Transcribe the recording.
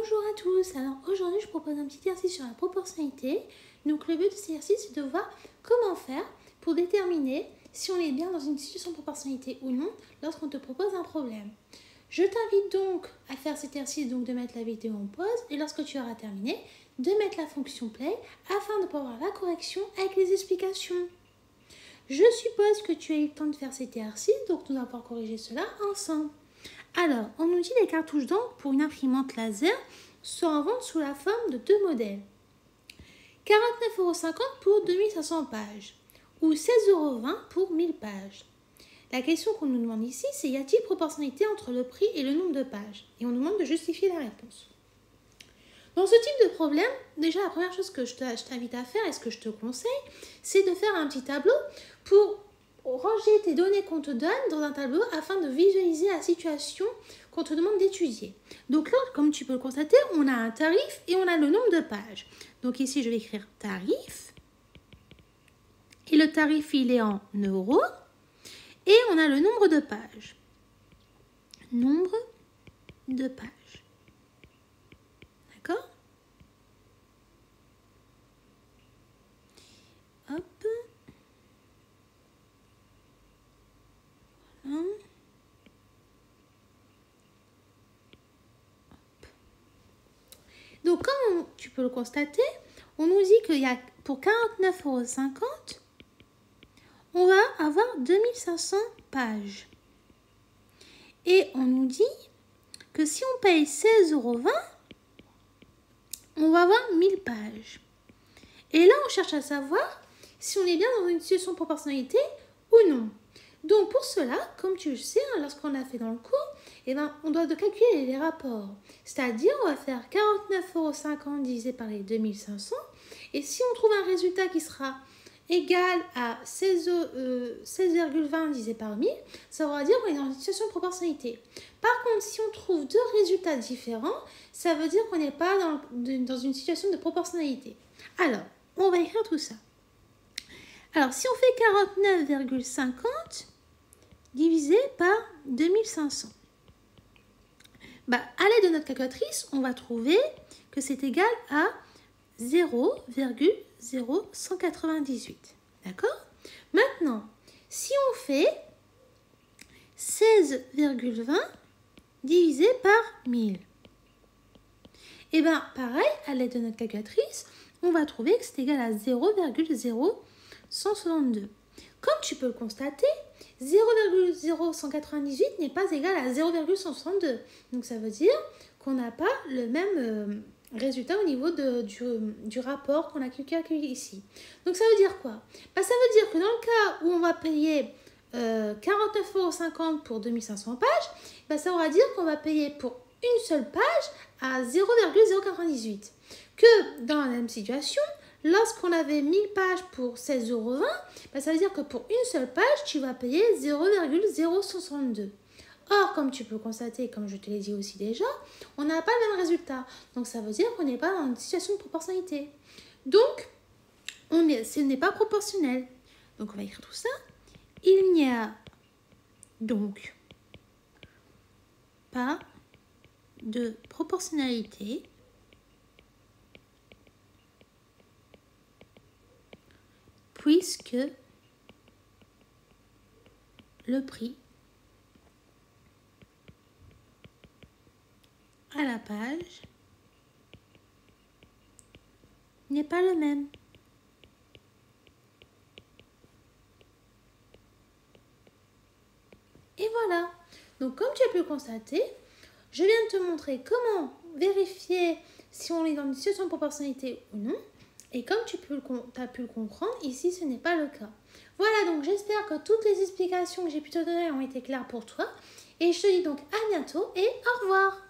Bonjour à tous, alors aujourd'hui je propose un petit exercice sur la proportionnalité. Donc le but de cet exercice c'est de voir comment faire pour déterminer si on est bien dans une situation de proportionnalité ou non lorsqu'on te propose un problème. Je t'invite donc à faire cet exercice, donc de mettre la vidéo en pause et lorsque tu auras terminé, de mettre la fonction play afin de pouvoir voir la correction avec les explications. Je suppose que tu as eu le temps de faire cet exercice, donc nous allons pouvoir corriger cela ensemble. Alors, on nous dit les cartouches d'encre pour une imprimante laser sont en vente sous la forme de deux modèles. 49,50 € pour 2500 pages ou 16,20 € pour 1000 pages. La question qu'on nous demande ici, c'est y a-t-il proportionnalité entre le prix et le nombre de pages? Et on nous demande de justifier la réponse. Dans ce type de problème, déjà la première chose que je t'invite à faire et ce que je te conseille, c'est de faire un petit tableau pour ranger tes données qu'on te donne dans un tableau afin de visualiser la situation qu'on te demande d'étudier. Donc là, comme tu peux le constater, on a un tarif et on a le nombre de pages. Donc ici, je vais écrire tarif. Et le tarif, il est en euros. Et on a le nombre de pages. Nombre de pages. D'accord? Hop. Voilà. Donc, comme tu peux le constater, on nous dit qu'il y a pour 49,50 €, on va avoir 2500 pages. Et on nous dit que si on paye 16,20 €, on va avoir 1000 pages. Et là, on cherche à savoir si on est bien dans une situation de proportionnalité ou non. Donc, pour cela, comme tu le sais, lorsqu'on a fait dans le cours, on doit calculer les rapports. C'est-à-dire, on va faire 49,50 € divisé par les 2500. Et si on trouve un résultat qui sera égal à 16,20 divisé par 1000, ça voudra dire qu'on est dans une situation de proportionnalité. Par contre, si on trouve deux résultats différents, ça veut dire qu'on n'est pas dans une situation de proportionnalité. Alors, on va écrire tout ça. Alors, si on fait 49,50 divisé par 2500, à l'aide de notre calculatrice, on va trouver que c'est égal à 0,0198. D'accord? Maintenant, si on fait 16,20 divisé par 1000, et bien pareil, à l'aide de notre calculatrice, on va trouver que c'est égal à 0,0162. Comme tu peux le constater, 0,0198 n'est pas égal à 0,162. Donc ça veut dire qu'on n'a pas le même résultat au niveau du rapport qu'on a calculé ici. Donc ça veut dire quoi? Ça veut dire que dans le cas où on va payer 49,50 € pour 2500 pages, ça voudra dire qu'on va payer pour une seule page à 0,098. Que dans la même situation, lorsqu'on avait 1000 pages pour 16,20 €, ça veut dire que pour une seule page, tu vas payer 0,0162. Or, comme tu peux le constater, comme je te l'ai dit aussi déjà, on n'a pas le même résultat. Donc, ça veut dire qu'on n'est pas dans une situation de proportionnalité. Donc, ce n'est pas proportionnel. Donc, on va écrire tout ça. Il n'y a donc pas de proportionnalité puisque le prix à la page n'est pas le même. Et voilà. Donc, comme tu as pu le constater, je viens de te montrer comment vérifier si on est dans une situation de proportionnalité ou non. Et comme tu as pu le comprendre, ici, ce n'est pas le cas. Voilà, donc j'espère que toutes les explications que j'ai pu te donner ont été claires pour toi. Et je te dis donc à bientôt et au revoir.